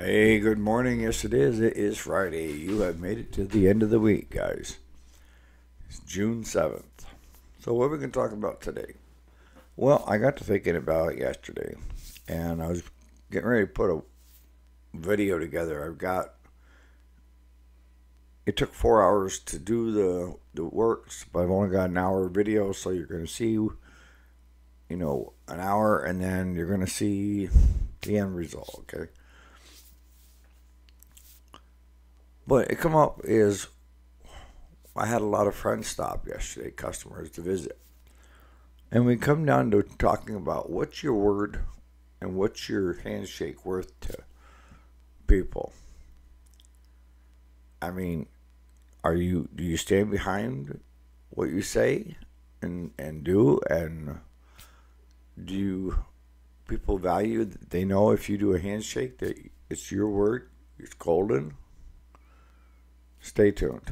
Hey, good morning. Yes, it is. It is Friday. You have made it to the end of the week, guys. It's June 7th. So, what are we going to talk about today? Well, I got to thinking about it yesterday, and I was getting ready to put a video together. It took 4 hours to do the works, but I've only got an hour video, so you're going to see, an hour, and then you're going to see the end result, okay? But it come up is I had a lot of friends stop yesterday, customers to visit. And we come down to talking about what's your word and what's your handshake worth to people. I mean, do you stand behind what you say and do, and do people value that they know if you do a handshake that it's your word, it's golden? Stay tuned.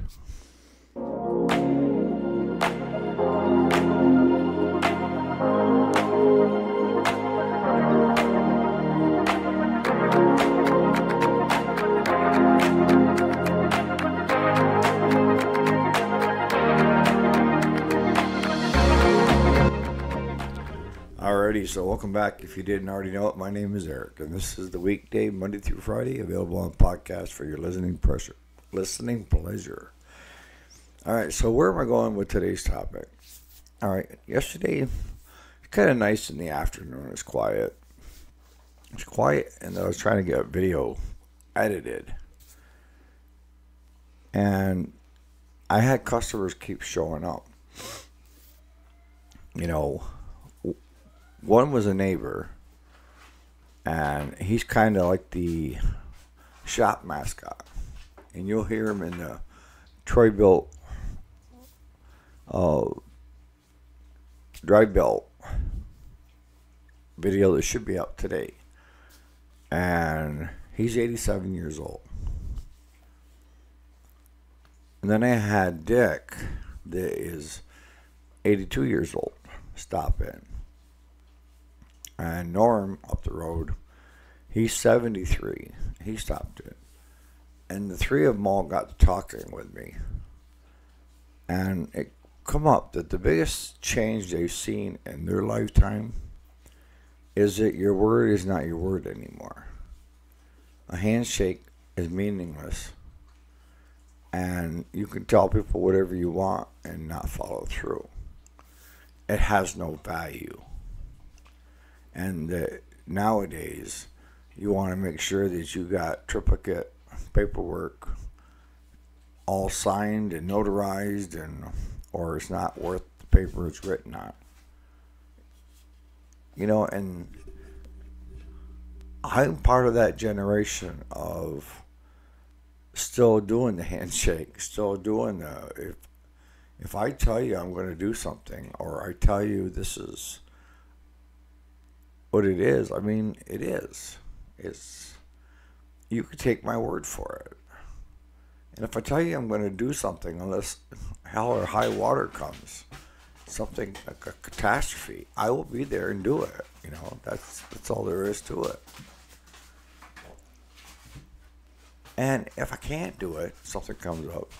Alrighty, so welcome back. If you didn't already know it, my name is Eric, and this is the weekday, Monday through Friday, available on podcast for your listening pleasure. All right, so where am I going with today's topic? All right, yesterday, it's kind of nice in the afternoon. It's quiet. It's quiet, and I was trying to get a video edited. And I had customers keep showing up. One was a neighbor, and he's kind of like the shop mascot. And you'll hear him in the Troy Built Dry Belt video that should be up today. And he's 87 years old. And then I had Dick, that is 82 years old, stop in. And Norm, up the road, he's 73. He stopped in. And the three of them all got to talking with me. And it come up that the biggest change they've seen in their lifetime is that your word is not your word anymore. A handshake is meaningless. And you can tell people whatever you want and not follow through. It has no value. And nowadays, you want to make sure that you got triplicate paperwork all signed and notarized, or it's not worth the paper it's written on. And I'm part of that generation of still doing the handshake, still doing if I tell you I'm going to do something, or I tell you this is what it is, I mean, it is. You could take my word for it. And if I tell you I'm going to do something, unless hell or high water comes, something like a catastrophe, I will be there and do it. That's all there is to it. And if I can't do it, something comes up,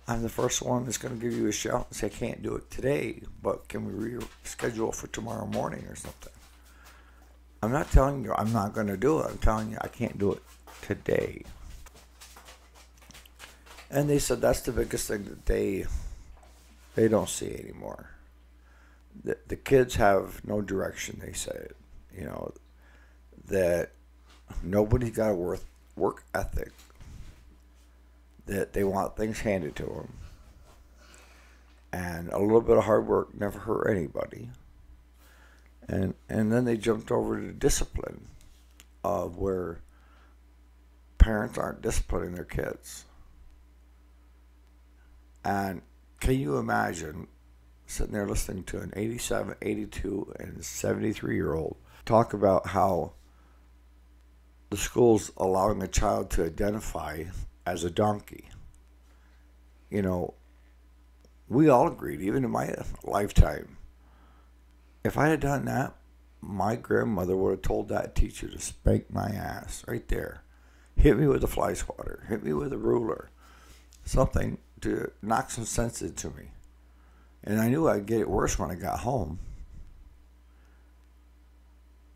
I'm the first one that's going to give you a shout and say, I can't do it today, but can we reschedule for tomorrow morning or something? I'm not telling you I'm not going to do it. I'm telling you I can't do it today. And they said that's the biggest thing that they don't see anymore. The kids have no direction, they said. That nobody's got a work ethic. That they want things handed to them. And a little bit of hard work never hurt anybody. And then they jumped over to discipline, of where parents aren't disciplining their kids. And can you imagine sitting there listening to an 87, 82, and 73-year-old talk about how the school's allowing a child to identify as a donkey? We all agreed, even in my lifetime, if I had done that, my grandmother would have told that teacher to spank my ass right there. hit me with a fly swatter, hit me with a ruler, something to knock some sense into me. And I knew I'd get it worse when I got home.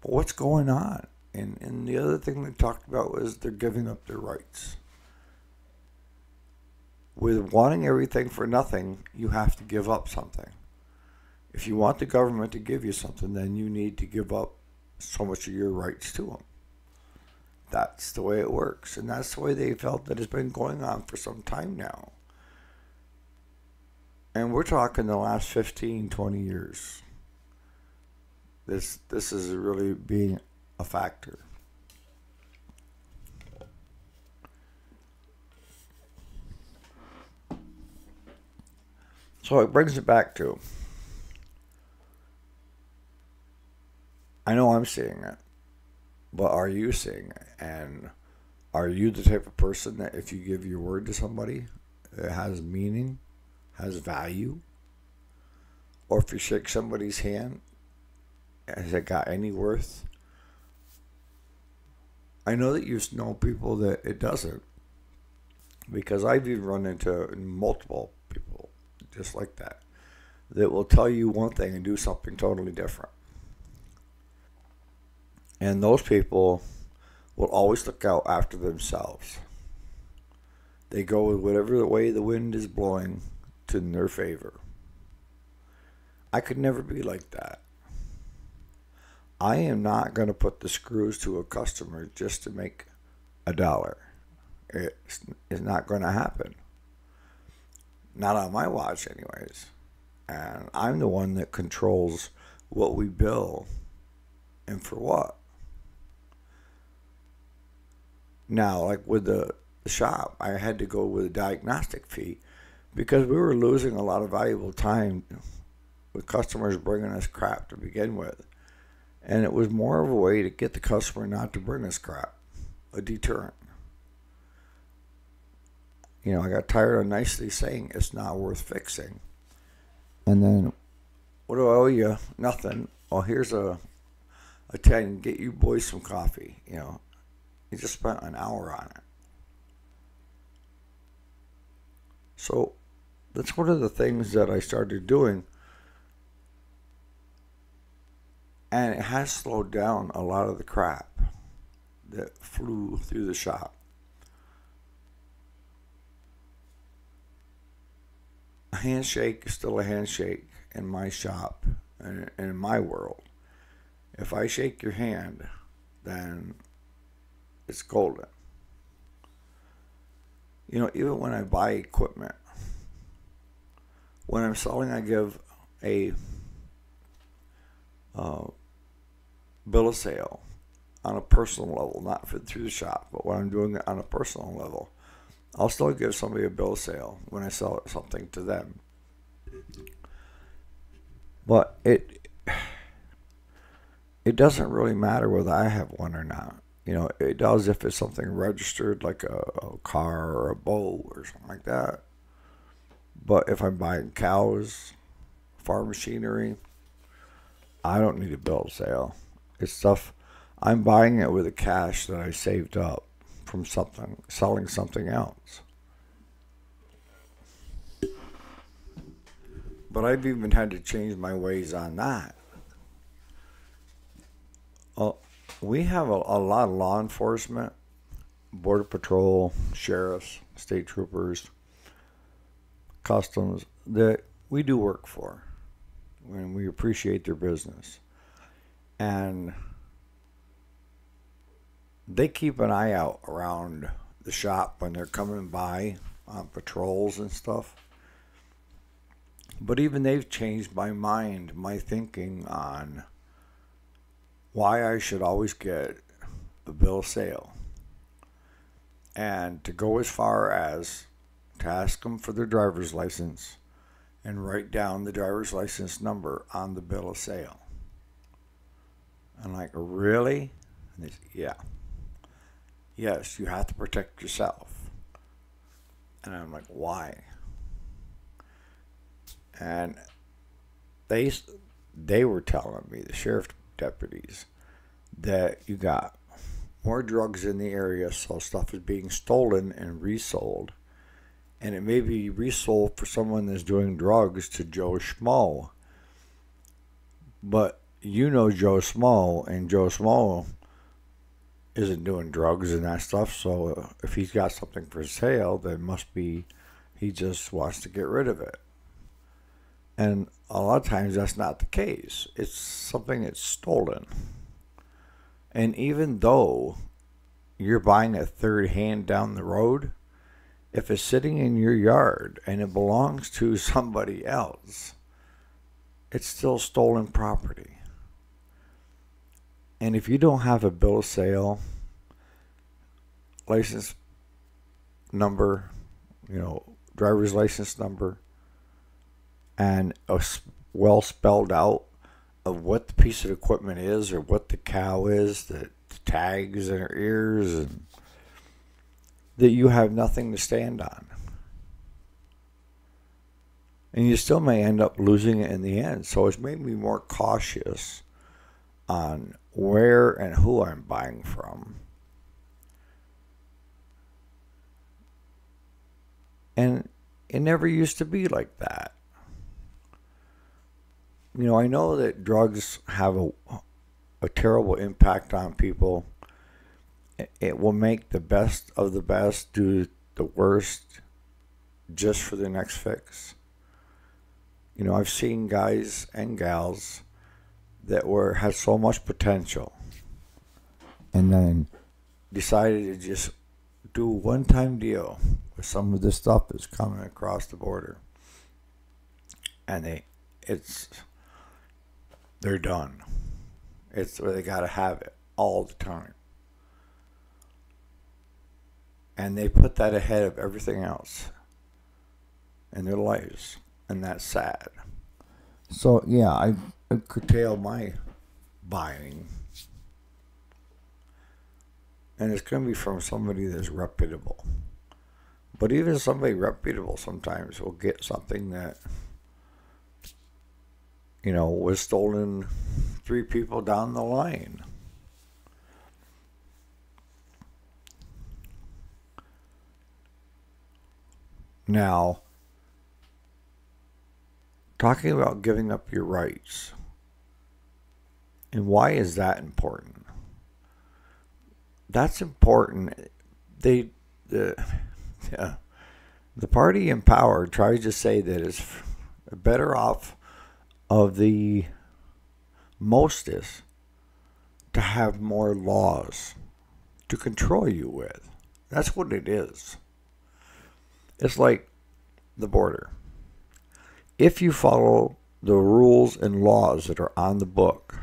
But what's going on? And the other thing they talked about was they're giving up their rights. With wanting everything for nothing, you have to give up something. If you want the government to give you something, then you need to give up so much of your rights to them. That's the way it works. And that's the way they felt that it's been going on for some time now. And we're talking the last 15, 20 years. This is really being a factor. So it brings it back to, I know I'm seeing it, but are you seeing it? And are you the type of person that if you give your word to somebody, it has meaning, has value? Or if you shake somebody's hand, has it got any worth? I know that you know people that it doesn't, because I've even run into multiple people just like that will tell you one thing and do something totally different. And those people will always look out after themselves. They go with whatever the way the wind is blowing to their favor. I could never be like that. I am not going to put the screws to a customer just to make $1. It's not going to happen. Not on my watch anyways. And I'm the one that controls what we bill and for what. Now, like with the shop, I had to go with a diagnostic fee because we were losing a lot of valuable time with customers bringing us crap to begin with. And it was more of a way to get the customer not to bring us crap, a deterrent. You know, I got tired of nicely saying it's not worth fixing. And then, what do I owe you? Nothing. Well, here's a 10. Get you boys some coffee. You know, you just spent an hour on it. So, that's one of the things that I started doing. And it has slowed down a lot of the crap that flew through the shop. A handshake is still a handshake in my shop and in my world. If I shake your hand, then it's golden. You know, even when I buy equipment, when I'm selling, I give a bill of sale on a personal level, not through the shop, but when I'm doing it on a personal level. I'll still give somebody a bill of sale when I sell something to them. But it doesn't really matter whether I have one or not. You know, it does if it's something registered, like a car or a boat or something like that. But if I'm buying cows, farm machinery, I don't need a bill of sale. It's stuff, I'm buying it with the cash that I saved up from something, selling something else. But I've even had to change my ways on that. We have a lot of law enforcement, border patrol, sheriffs, state troopers, customs that we do work for, when we appreciate their business. And they keep an eye out around the shop when they're coming by on patrols and stuff. But even they've changed my mind, my thinking on why I should always get a bill of sale. And to go as far as to ask them for their driver's license and write down the driver's license number on the bill of sale. I'm like, really? And they say, yeah. Yes, you have to protect yourself. And I'm like, why? And they were telling me, the sheriff deputies, that you got more drugs in the area, so stuff is being stolen and resold. And it may be resold for someone that's doing drugs to Joe Schmo. But you know Joe Schmo, and Joe Schmo isn't doing drugs and that stuff, so if he's got something for sale, then must be he just wants to get rid of it. And a lot of times that's not the case. It's something that's stolen. And even though you're buying a third hand down the road, if it's sitting in your yard and it belongs to somebody else, it's still stolen property. And if you don't have a bill of sale, license number, driver's license number, and a well spelled out of what the piece of equipment is or what the cow is, the tags in her ears, and that you have nothing to stand on. And you still may end up losing it in the end. So it's made me more cautious on where and who I'm buying from. And it never used to be like that. I know that drugs have a terrible impact on people. It will make the best of the best do the worst just for the next fix. I've seen guys and gals that had so much potential and then decided to just do a one-time deal with some of this stuff that's coming across the border. And they're done. They gotta have it all the time. And they put that ahead of everything else in their lives. And that's sad. So, yeah, I curtail my buying. And it's going to be from somebody that's reputable. But even somebody reputable sometimes will get something that, was stolen 3 people down the line. Now, talking about giving up your rights, and why is that important? That's important. The party in power tries to say that it's better off of the mostest to have more laws to control you with. That's what it is. It's like the border. If you follow the rules and laws that are on the book,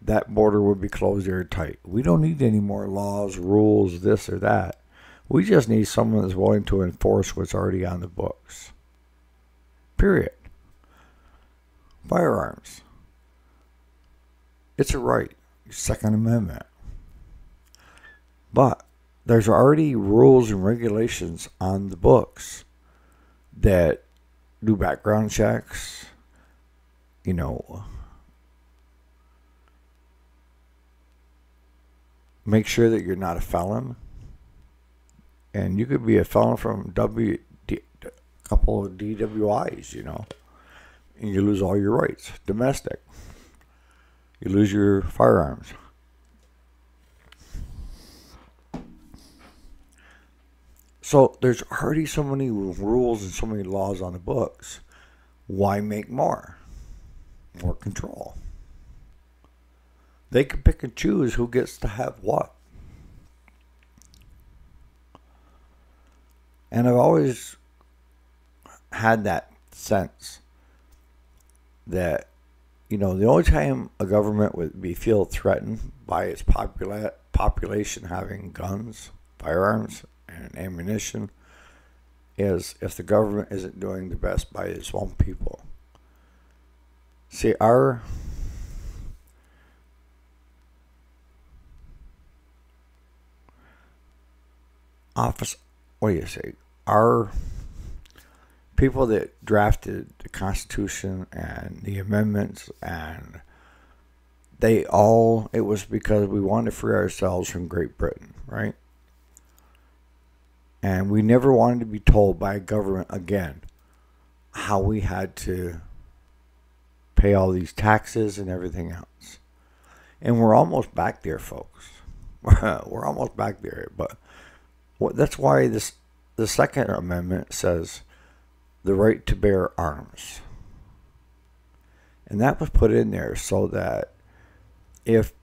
that border would be closed airtight. We don't need any more laws, rules, this or that. We just need someone that's willing to enforce what's already on the books. Period. Firearms. It's a right. Second Amendment. But there's already rules and regulations on the books that do background checks, make sure that you're not a felon. And you could be a felon from a couple of DWIs, and you lose all your rights. Domestic. You lose your firearms. So there's already so many rules and so many laws on the books. Why make more? More control. They can pick and choose who gets to have what. And I've always had that sense that, the only time a government would feel threatened by its population having guns, firearms, and ammunition is if the government isn't doing the best by its own people. See, our our people that drafted the Constitution and the amendments and it was because we wanted to free ourselves from Great Britain, right? And we never wanted to be told by a government again how we had to pay all these taxes and everything else. And we're almost back there, folks. We're almost back there. But that's why the Second Amendment says the right to bear arms. And that was put in there so that if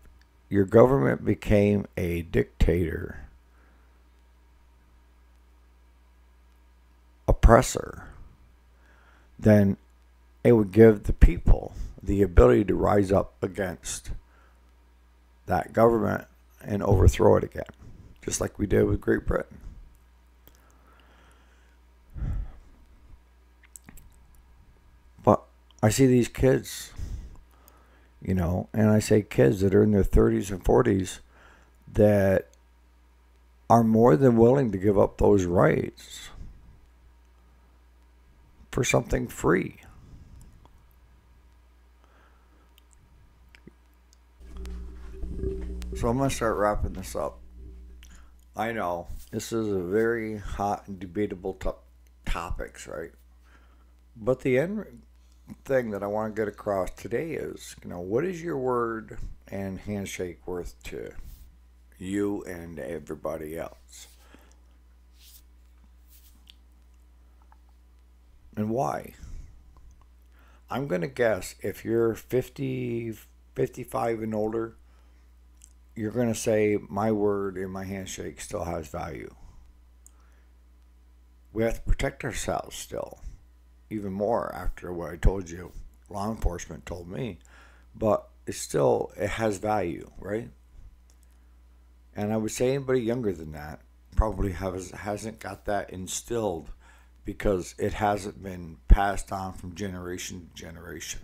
your government became a dictator, oppressor, then it would give the people the ability to rise up against that government and overthrow it again, just like we did with Great Britain. But I see these kids, and I say kids that are in their 30s and 40s that are more than willing to give up those rights for something free. So I'm going to start wrapping this up. I know this is a very hot and debatable topics, right? But the end thing that I want to get across today is, what is your word and handshake worth to you and everybody else? And why? I'm going to guess if you're 50, 55 and older, you're going to say my word and my handshake still has value. We have to protect ourselves still, even more after what I told you, law enforcement told me. But it has value, right? And I would say anybody younger than that probably hasn't got that instilled because it hasn't been passed on from generation to generation.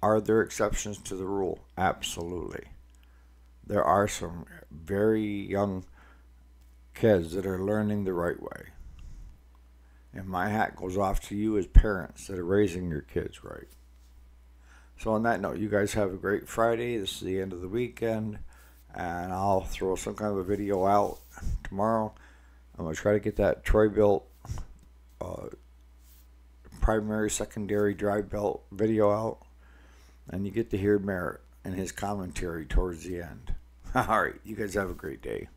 Are there exceptions to the rule? Absolutely. There are some very young kids that are learning the right way. And my hat goes off to you as parents that are raising your kids right. So on that note, you guys have a great Friday. This is the end of the weekend. And I'll throw some kind of a video out tomorrow. I'm going to try to get that Troy built primary, secondary drive belt video out. And you get to hear Merritt and his commentary towards the end. All right, you guys have a great day.